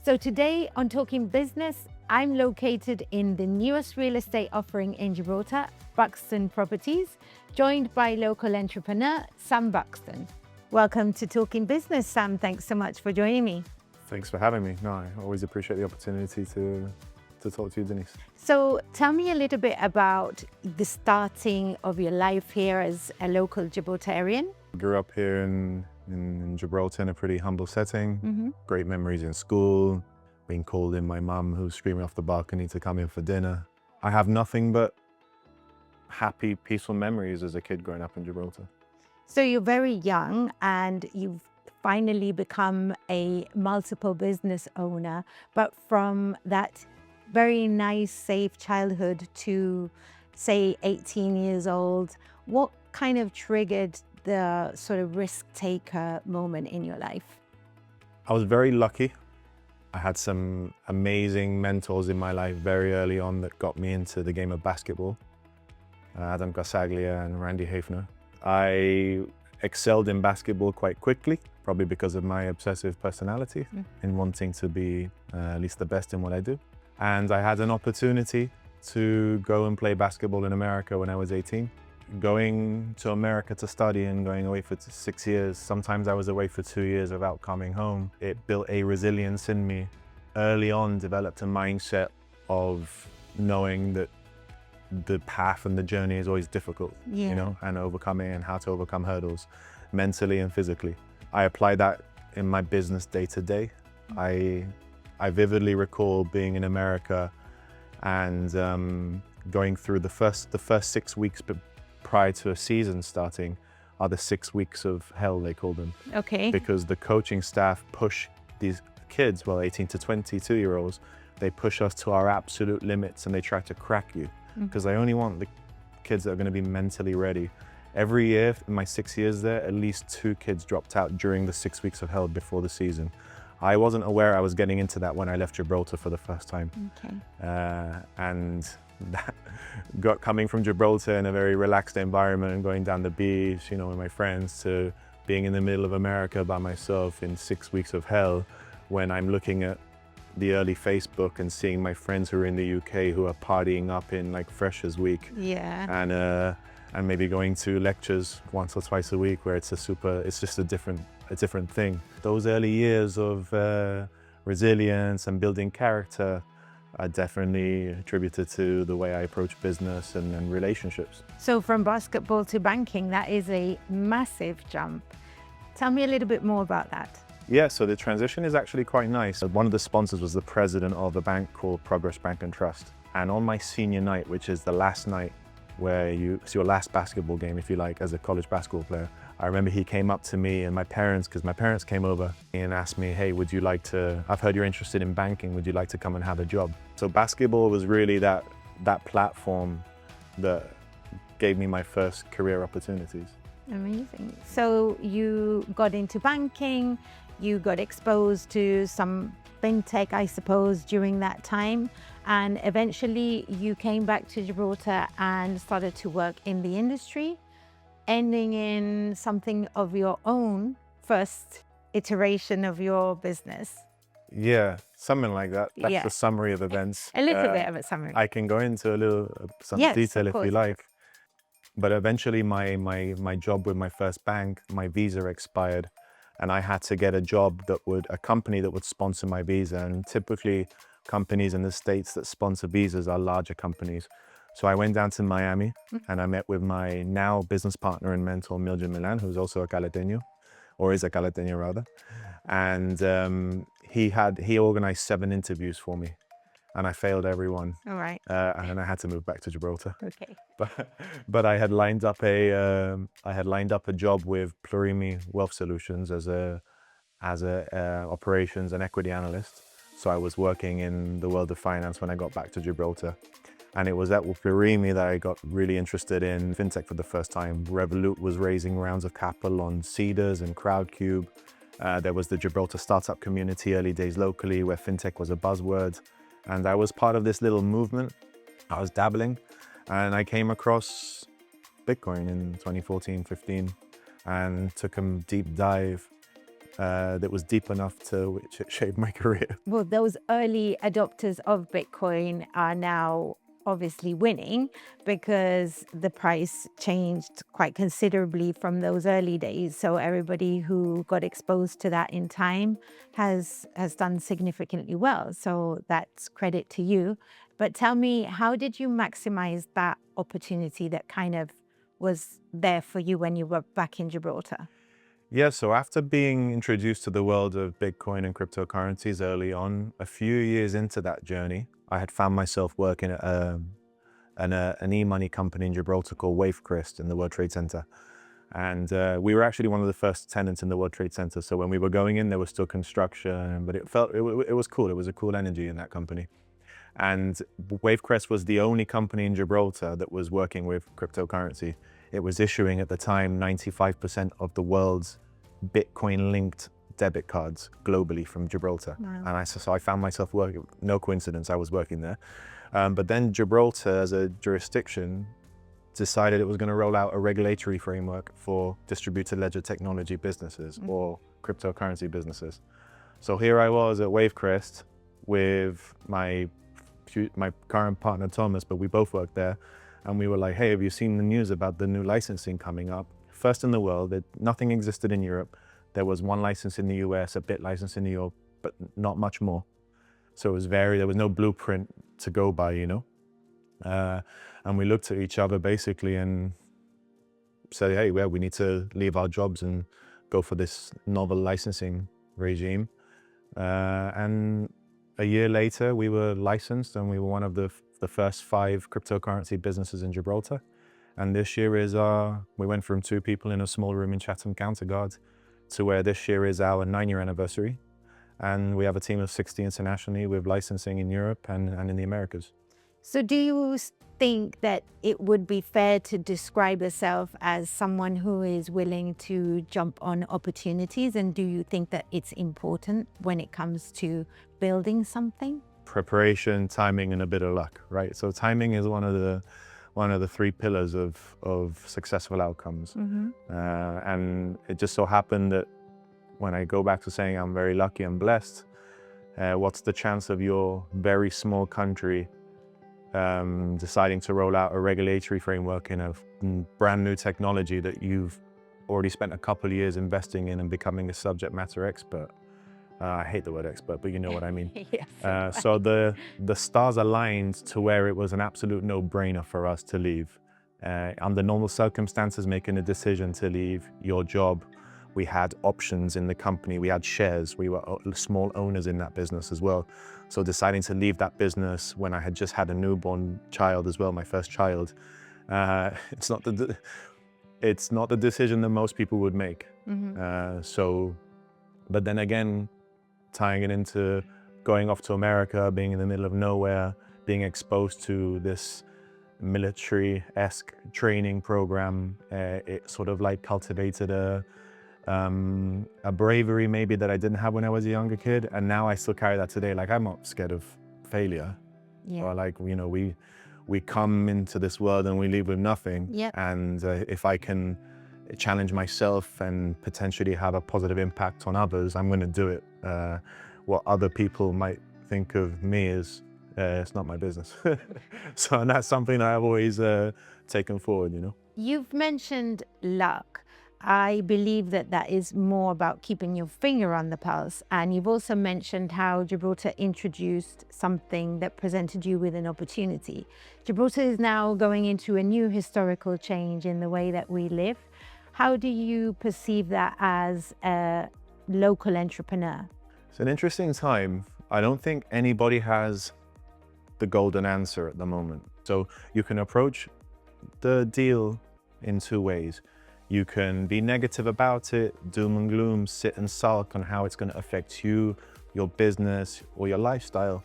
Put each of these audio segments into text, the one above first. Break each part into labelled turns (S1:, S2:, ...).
S1: So today on Talking Business, I'm located in the newest real estate offering in Gibraltar, Buxton Properties, joined by local entrepreneur Sam Buxton. Welcome to Talking Business, Sam. Thanks so much for joining me.
S2: Thanks for having me. No, I always appreciate the opportunity to talk to you, Denise.
S1: So tell me a little bit about the starting of your life here as a local Gibraltarian.
S2: Grew up here in Gibraltar in a pretty humble setting. Great memories in school, being called in my mum who's screaming off the balcony to come in for dinner. I have nothing but happy, peaceful memories as a kid growing up in Gibraltar.
S1: So you're very young and you've finally become a multiple business owner, but from that very nice, safe childhood to say 18 years old, what kind of triggered the sort of risk taker moment in your life?
S2: I was very lucky. I had some amazing mentors in my life very early on that got me into the game of basketball. Adam Gasaglia and Randy Hafner. I excelled in basketball quite quickly, probably because of my obsessive personality in wanting to be at least the best in what I do. And I had an opportunity to go and play basketball in America when I was 18. Going to America to study and going away for 6 years, sometimes I was away for 2 years without coming home. It built a resilience in me. Early on, developed a mindset of knowing that the path and the journey is always difficult, you know, and overcoming and how to overcome hurdles mentally and physically. I apply that in my business day to day. I vividly recall being in America and going through the first 6 weeks prior to a season starting are the 6 weeks of hell, they call them.
S1: Okay.
S2: Because the coaching staff push these kids, well, 18 to 22-year-olds, they push us to our absolute limits and they try to crack you because they only want the kids that are going to be mentally ready. Every year in my 6 years there, at least 2 kids dropped out during the 6 weeks of hell before the season. I wasn't aware I was getting into that when I left Gibraltar for the first time.
S1: Okay.
S2: And that coming from Gibraltar in a very relaxed environment and going down the beach, you know, with my friends, to being in the middle of America by myself in 6 weeks of hell, when I'm looking at the early Facebook and seeing my friends who are in the UK who are partying up in like Freshers Week.
S1: Yeah.
S2: And maybe going to lectures once or twice a week where it's just a different thing. Those early years of resilience and building character are definitely attributed to the way I approach business and relationships.
S1: So from basketball to banking, that is a massive jump. Tell me a little bit more about that.
S2: Yeah, so the transition is actually quite nice. One of the sponsors was the president of a bank called Progress Bank and Trust. And on my senior night, which is the last night where it's your last basketball game, if you like, as a college basketball player, I remember he came up to me and my parents, because my parents came over and asked me, hey, would you like to, I've heard you're interested in banking, would you like to come and have a job? So basketball was really that platform that gave me my first career opportunities.
S1: Amazing. So you got into banking, you got exposed to some fintech, I suppose, during that time. And eventually you came back to Gibraltar and started to work in the industry, ending in something of your own, first iteration of your business.
S2: Yeah, something like that. That's the summary of events.
S1: A little bit of a summary.
S2: I can go into some detail if you like. But eventually my job with my first bank, my visa expired and I had to get a company that would sponsor my visa. And typically companies in the States that sponsor visas are larger companies. So I went down to Miami and I met with my now business partner and mentor, Mildred Milan, who's also a Caleteño, or is a Caleteño rather. And he organized 7 interviews for me and I failed every one.
S1: All right.
S2: And I had to move back to Gibraltar.
S1: Okay.
S2: But I had lined up a job with Plurimi Wealth Solutions as a operations and equity analyst. So I was working in the world of finance when I got back to Gibraltar. And it was at Plurimi that I got really interested in fintech for the first time. Revolut was raising rounds of capital on Seeders and Crowdcube. There was the Gibraltar startup community early days locally where fintech was a buzzword. And I was part of this little movement. I was dabbling and I came across Bitcoin in 2014, 15 and took a deep dive that was deep enough to which it shaped my career.
S1: Well, those early adopters of Bitcoin are now obviously winning because the price changed quite considerably from those early days. So everybody who got exposed to that in time has done significantly well. So that's credit to you. But tell me, how did you maximize that opportunity that kind of was there for you when you were back in Gibraltar?
S2: Yeah, so after being introduced to the world of Bitcoin and cryptocurrencies early on, a few years into that journey, I had found myself working at an e-money company in Gibraltar called Wavecrest in the World Trade Center. And we were actually one of the first tenants in the World Trade Center. So when we were going in, there was still construction, but it was cool. It was a cool energy in that company. And Wavecrest was the only company in Gibraltar that was working with cryptocurrency. It was issuing at the time 95% of the world's Bitcoin-linked debit cards globally from Gibraltar.
S1: Wow.
S2: And so I found myself working, no coincidence, I was working there. But then Gibraltar as a jurisdiction decided it was going to roll out a regulatory framework for distributed ledger technology businesses or cryptocurrency businesses. So here I was at Wavecrest with my current partner Thomas, but we both worked there. And we were like, hey, have you seen the news about the new licensing coming up? First in the world, nothing existed in Europe. There was one license in the US, a bit license in New York, but not much more. So it was there was no blueprint to go by, you know? And we looked at each other basically and said, hey, well, we need to leave our jobs and go for this novel licensing regime. And a year later, we were licensed and we were one of the first 5 cryptocurrency businesses in Gibraltar. And this year is we went from 2 people in a small room in Chatham Counterguard to where this year is our 9-year anniversary. And we have a team of 60 internationally with licensing in Europe and in the Americas.
S1: So do you think that it would be fair to describe yourself as someone who is willing to jump on opportunities? And do you think that it's important when it comes to building something?
S2: Preparation, timing, and a bit of luck, right? So timing is one of the 3 pillars of successful outcomes. And it just so happened that when I go back to saying I'm very lucky and blessed, what's the chance of your very small country deciding to roll out a regulatory framework in a brand new technology that you've already spent a couple of years investing in and becoming a subject matter expert? I hate the word expert, but you know what I mean.
S1: Yes.
S2: So the stars aligned to where it was an absolute no-brainer for us to leave. Under normal circumstances, making a decision to leave your job, we had options in the company, we had shares, we were small owners in that business as well. So deciding to leave that business when I had just had a newborn child as well, my first child, it's not the decision that most people would make. But then again, tying it into going off to America, being in the middle of nowhere, being exposed to this military-esque training program, it sort of like cultivated a bravery maybe that I didn't have when I was a younger kid, and now I still carry that today. Like, I'm not scared of failure. Or like, you know, we come into this world and we leave with nothing. And if I can challenge myself and potentially have a positive impact on others, I'm going to do it. What other people might think of me is it's not my business. So, and that's something that I've always taken forward, you know.
S1: You've mentioned luck. I believe that that is more about keeping your finger on the pulse. And you've also mentioned how Gibraltar introduced something that presented you with an opportunity. Gibraltar is now going into a new historical change in the way that we live. How do you perceive that as a local entrepreneur?
S2: It's an interesting time. I don't think anybody has the golden answer at the moment. So you can approach the deal in 2 ways. You can be negative about it, doom and gloom, sit and sulk on how it's going to affect you, your business, or your lifestyle.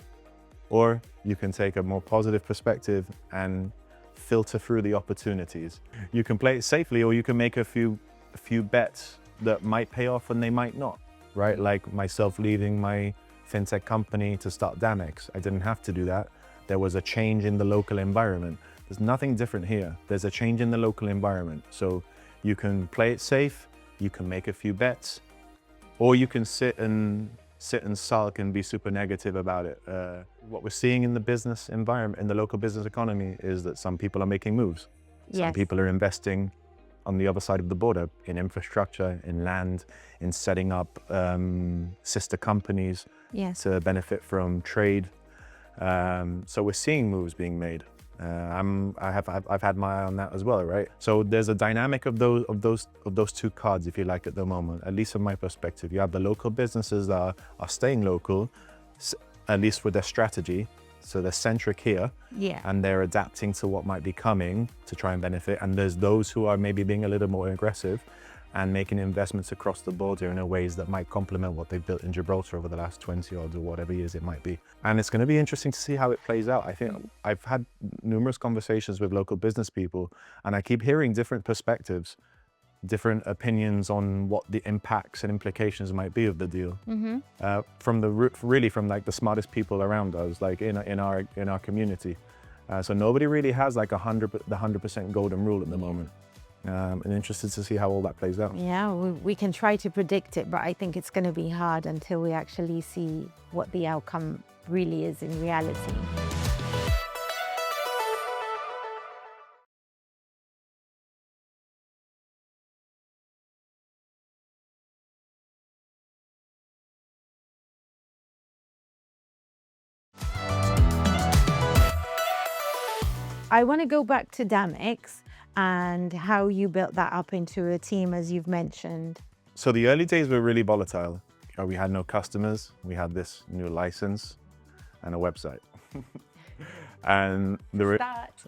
S2: Or you can take a more positive perspective and filter through the opportunities. You can play it safely, or you can make a few bets that might pay off and they might not, right? Like myself leaving my fintech company to start Damex. I didn't have to do that. There was a change in the local environment. There's nothing different here. There's a change in the local environment. So you can play it safe, you can make a few bets, or you can sit and sulk and be super negative about it. What we're seeing in the business environment, in the local business economy, is that some people are making moves. Some
S1: Yes.
S2: people are investing on the other side of the border in infrastructure, in land, in setting up sister companies
S1: Yes.
S2: to benefit from trade. So we're seeing moves being made. I've had my eye on that as well, right? So there's a dynamic of those two cards, if you like, at the moment. At least from my perspective, you have the local businesses that are staying local, at least with their strategy. So they're centric here,
S1: Yeah.
S2: and they're adapting to what might be coming to try and benefit. And there's those who are maybe being a little more aggressive and making investments across the border in ways that might complement what they've built in Gibraltar over the last 20 odd or whatever years it might be. And it's going to be interesting to see how it plays out. I think I've had numerous conversations with local business people, and I keep hearing different perspectives, different opinions on what the impacts and implications might be of the deal. From like the smartest people around us, like in our community. So nobody really has like the 100% golden rule at the moment. And interested to see how all that plays out.
S1: Yeah, we can try to predict it, but I think it's going to be hard until we actually see what the outcome really is in reality. I want to go back to Damex and how you built that up into a team, as you've mentioned.
S2: So the early days were really volatile. We had no customers. We had this new license and a website. And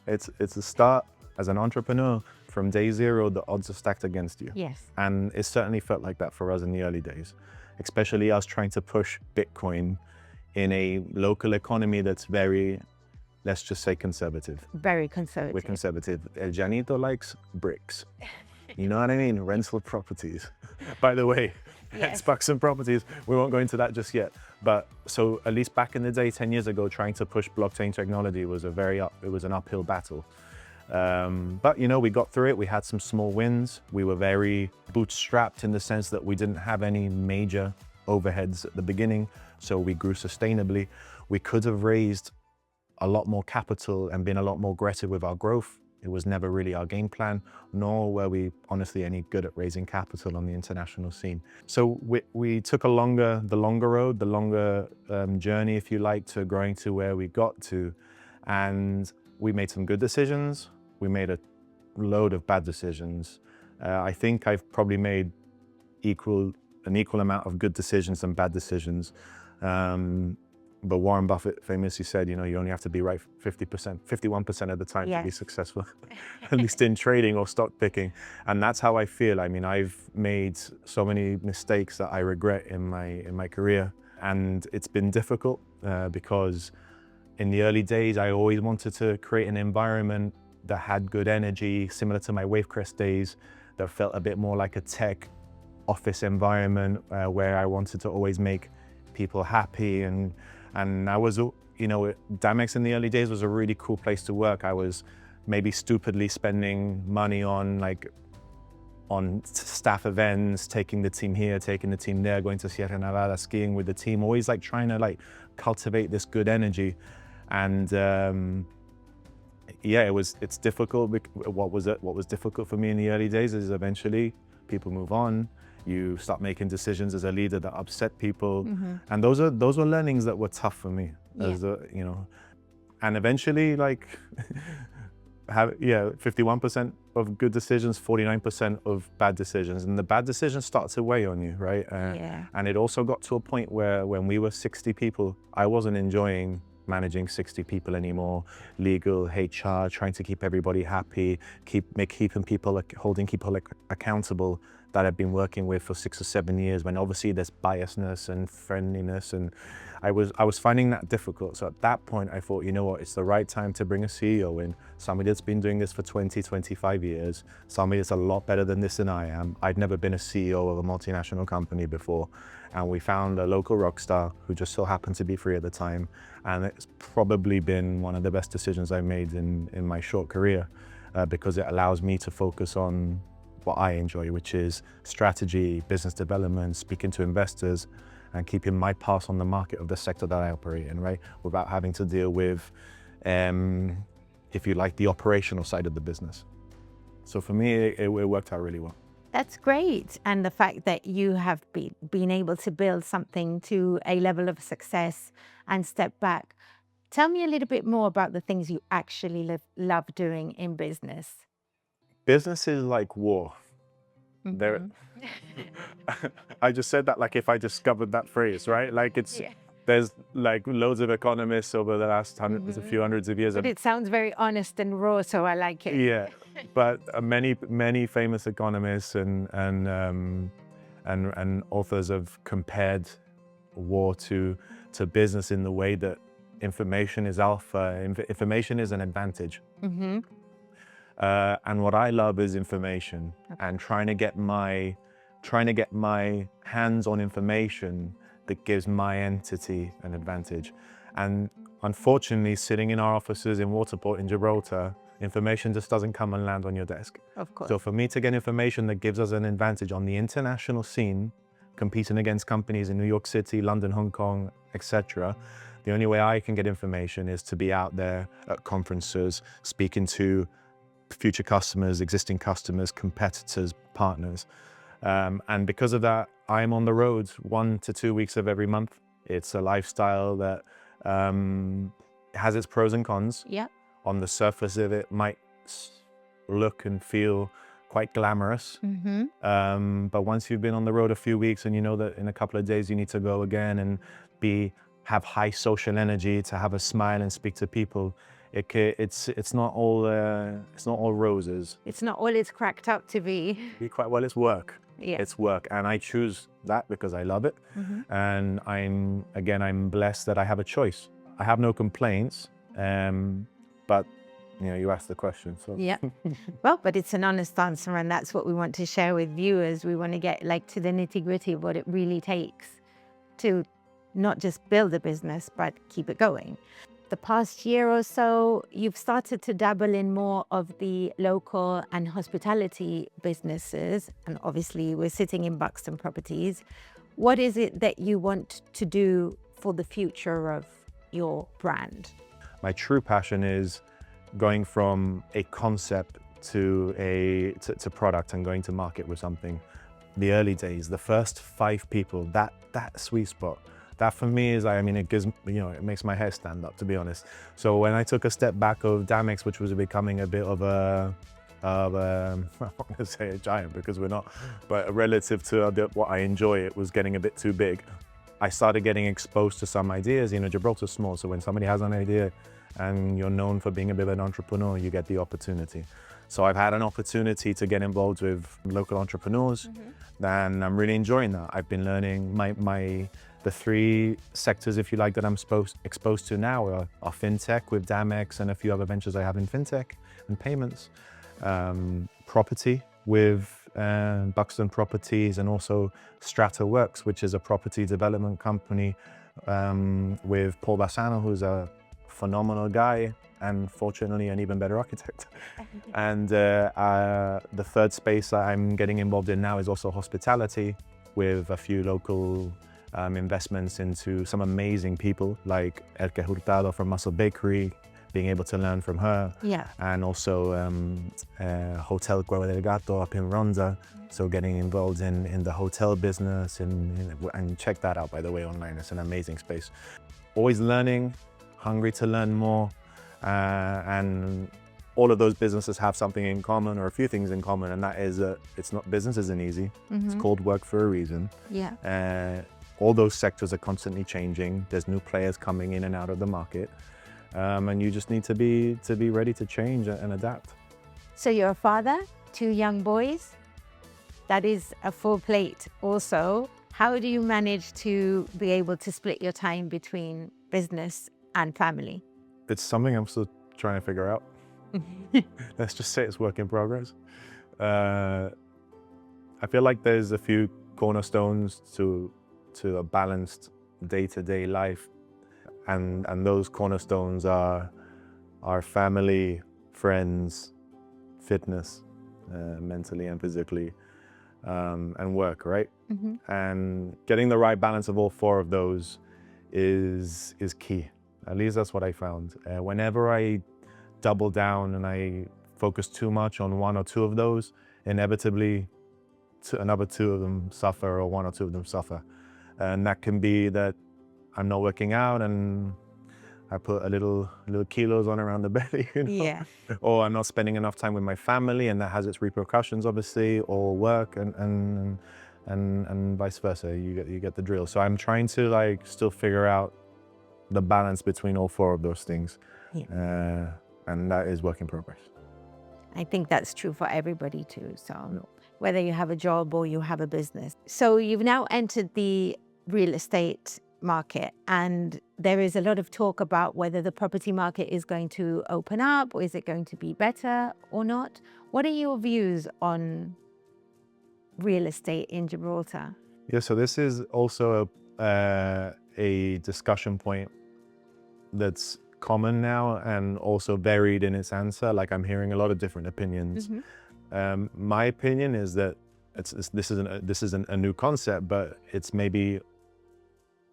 S2: it's a start as an entrepreneur. From day zero, the odds are stacked against you.
S1: Yes.
S2: And it certainly felt like that for us in the early days, especially us trying to push Bitcoin in a local economy that's very, let's just say, conservative.
S1: Very conservative.
S2: We're conservative. El Janito likes bricks. You know what I mean? Rental properties. By the way,
S1: Yes.
S2: it's Buxton Properties. We won't go into that just yet. But so at least back in the day, 10 years ago, trying to push blockchain technology was it was an uphill battle. But you know, we got through it. We had some small wins. We were very bootstrapped in the sense that we didn't have any major overheads at the beginning. So we grew sustainably. We could have raised a lot more capital and been a lot more aggressive with our growth. It was never really our game plan, nor were we honestly any good at raising capital on the international scene. So we took the longer road, the longer journey, if you like, to growing to where we got to. And we made some good decisions. We made a load of bad decisions. I think I've probably made an equal amount of good decisions and bad decisions. But Warren Buffett famously said, you know, you only have to be right 51% of the time to be successful, at least in trading or stock picking. And that's how I feel. I mean, I've made so many mistakes that I regret in my career. And it's been difficult because in the early days, I always wanted to create an environment that had good energy, similar to my Wavecrest days, that felt a bit more like a tech office environment where I wanted to always make people happy. And I was, you know, Damex in the early days was a really cool place to work. I was maybe stupidly spending money on staff events, taking the team here, taking the team there, going to Sierra Nevada, skiing with the team, always like trying to like cultivate this good energy. And yeah, it's difficult. What was difficult for me in the early days is eventually people move on. You start making decisions as a leader that upset people. And those were learnings that were tough for me, you know. And eventually, like, 51% of good decisions, 49% of bad decisions. And the bad decisions start to weigh on you, right? And it also got to a point where when we were 60 people, I wasn't enjoying managing 60 people anymore. Legal, HR, trying to keep everybody happy, holding people accountable that I've been working with for 6 or 7 years, when obviously there's biasness and friendliness, and I was finding that difficult. So at that point I thought, you know what, it's the right time to bring a CEO in, somebody that's been doing this for 20, 25 years, somebody that's a lot better than this than I am. I'd never been a CEO of a multinational company before, and we found a local rock star who just so happened to be free at the time, and it's probably been one of the best decisions I made in my short career, because it allows me to focus on what I enjoy, which is strategy, business development, speaking to investors, and keeping my pulse on the market of the sector that I operate in, right? Without having to deal with, if you like, the operational side of the business. So for me, it worked out really well.
S1: That's great. And the fact that you have been able to build something to a level of success and step back. Tell me a little bit more about the things you actually love doing in business.
S2: Business is like war. There, I just said that like if I discovered that phrase, right? Like there's like loads of economists over the last a few hundreds of years.
S1: But it sounds very honest and raw, so I like it.
S2: Yeah, but many famous economists and authors have compared war to business in the way that information is alpha, information is an advantage. And what I love is information, and trying to get my hands on information that gives my entity an advantage. And unfortunately, sitting in our offices in Waterport in Gibraltar, information just doesn't come and land on your desk.
S1: Of course.
S2: So for me to get information that gives us an advantage on the international scene, competing against companies in New York City, London, Hong Kong, etc., the only way I can get information is to be out there at conferences, speaking to future customers, existing customers, competitors, partners. And because of that, I'm on the road 1 to 2 weeks of every month. It's a lifestyle that has its pros and cons.
S1: Yeah.
S2: On the surface of it might look and feel quite glamorous. But once you've been on the road a few weeks and you know that in a couple of days you need to go again and have high social energy, to have a smile and speak to people, it's not all roses.
S1: It's not all it's cracked up to be.
S2: It's work.
S1: Yeah.
S2: It's work, and I choose that because I love it. And I'm blessed that I have a choice. I have no complaints, but you asked the question, so.
S1: Yeah. Well, but it's an honest answer, and that's what we want to share with viewers. We want to get to the nitty-gritty of what it really takes to not just build a business, but keep it going. The past year or so, you've started to dabble in more of the local and hospitality businesses. And obviously, we're sitting in Buxton Properties. What is it that you want to do for the future of your brand?
S2: My true passion is going from a concept to product and going to market with something. The early days, the first 5 people, that sweet spot. That for me is, it makes my hair stand up, to be honest. So when I took a step back of Damex, which was becoming a bit of I'm not going to say a giant because we're not, but relative to what I enjoy, it was getting a bit too big. I started getting exposed to some ideas. Gibraltar's small, so when somebody has an idea and you're known for being a bit of an entrepreneur, you get the opportunity. So I've had an opportunity to get involved with local entrepreneurs, and I'm really enjoying that. I've been learning the 3 sectors, if you like, that I'm exposed to now are fintech with Damex and a few other ventures I have in fintech and payments, property with Buxton Properties, and also Strata Works, which is a property development company with Paul Bassano, who's a phenomenal guy and fortunately an even better architect. And the 3rd space that I'm getting involved in now is also hospitality, with a few local investments into some amazing people like Elke Hurtado from Muscle Bakery, being able to learn from her.
S1: Yeah.
S2: And also Hotel Cueva del Gato up in Ronda. So getting involved in the hotel business and check that out, by the way, online. It's an amazing space. Always learning, hungry to learn more. And all of those businesses have something in common, or a few things in common, and that is that business isn't easy. It's called work for a reason.
S1: Yeah.
S2: All those sectors are constantly changing. There's new players coming in and out of the market. And you just need to be ready to change and adapt.
S1: So you're a father, 2 young boys. That is a full plate also. How do you manage to be able to split your time between business and family?
S2: It's something I'm still trying to figure out. Let's just say it's work in progress. I feel like there's a few cornerstones to a balanced day-to-day life. And those cornerstones are family, friends, fitness, mentally and physically, and work, right? And getting the right balance of all four of those is key. At least that's what I found. Whenever I double down and I focus too much on one or two of those, inevitably another two of them suffer, or one or two of them suffer. And that can be that I'm not working out and I put a little kilos on around the belly, you know?
S1: Yeah.
S2: Or I'm not spending enough time with my family, and that has its repercussions, obviously, or work, and vice versa. You get the drill. So I'm trying to like still figure out the balance between all four of those things, and that is work in progress.
S1: I think that's true for everybody too. So whether you have a job or you have a business. So you've now entered the real estate market, and there is a lot of talk about whether the property market is going to open up, or is it going to be better or not. What are your views on real estate in Gibraltar?
S2: Yeah, so this is also a discussion point that's common now and also varied in its answer. Like, I'm hearing a lot of different opinions. My opinion is that this isn't a new concept, but it's maybe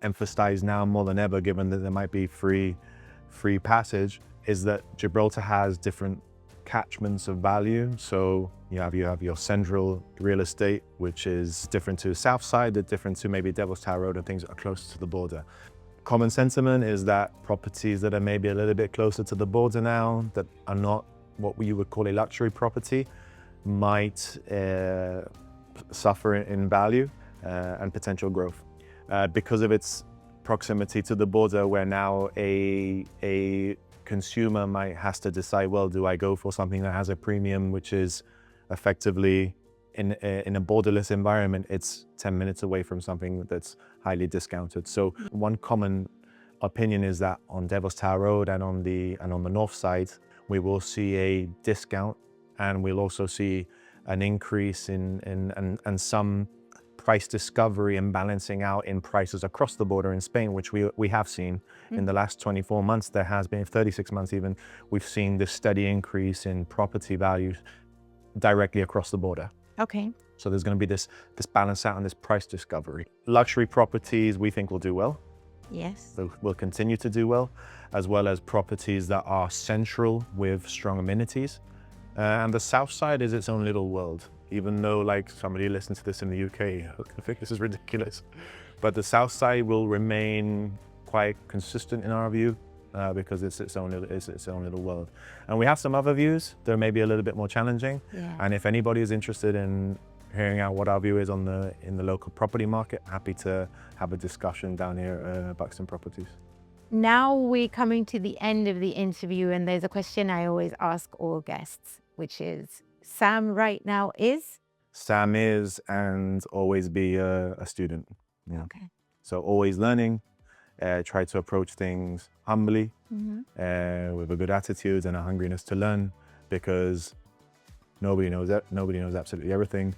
S2: emphasized now more than ever, given that there might be free passage, is that Gibraltar has different catchments of value. So you have your central real estate, which is different to South Side, that's different to maybe Devil's Tower Road and things that are close to the border. Common sentiment is that properties that are maybe a little bit closer to the border now, that are not what we would call a luxury property, might suffer in value and potential growth. Because of its proximity to the border, where now a consumer has to decide, well, do I go for something that has a premium, which is effectively in a borderless environment, it's 10 minutes away from something that's highly discounted. So one common opinion is that on Devil's Tower Road and on the north side, we will see a discount, and we'll also see an increase in some price discovery and balancing out in prices across the border in Spain, which we have seen in the last 24 months. There has been 36 months even. We've seen this steady increase in property values directly across the border.
S1: Okay.
S2: So there's going to be this balance out and this price discovery. Luxury properties we think will do well.
S1: Yes.
S2: So will continue to do well, as well as properties that are central with strong amenities. And the South Side is its own little world. Even though, like, somebody listens to this in the UK, I think this is ridiculous. But the South Side will remain quite consistent in our view, because it's its own little world. And we have some other views that are maybe a little bit more challenging.
S1: Yeah.
S2: And if anybody is interested in hearing out what our view is in the local property market, happy to have a discussion down here at Buxton Properties.
S1: Now we're coming to the end of the interview, and there's a question I always ask all guests, which is, Sam right now is?
S2: Sam is and always be a student. Yeah.
S1: Okay.
S2: So always learning, try to approach things humbly, with a good attitude and a hungriness to learn, because nobody knows absolutely everything.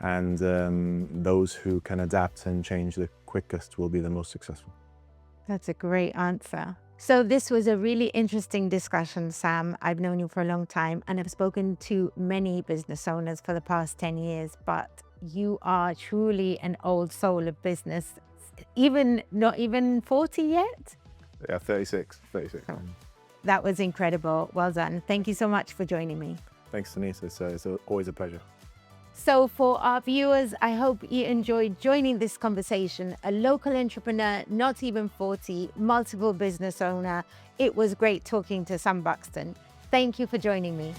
S2: And those who can adapt and change the quickest will be the most successful.
S1: That's a great answer. So this was a really interesting discussion, Sam. I've known you for a long time, and I've spoken to many business owners for the past 10 years, but you are truly an old soul of business. Not even 40 yet?
S2: Yeah, 36.
S1: Oh, that was incredible. Well done. Thank you so much for joining me.
S2: Thanks, Denise. It's always a pleasure.
S1: So for our viewers, I hope you enjoyed joining this conversation. A local entrepreneur, not even 40, multiple business owner. It was great talking to Sam Buxton. Thank you for joining me.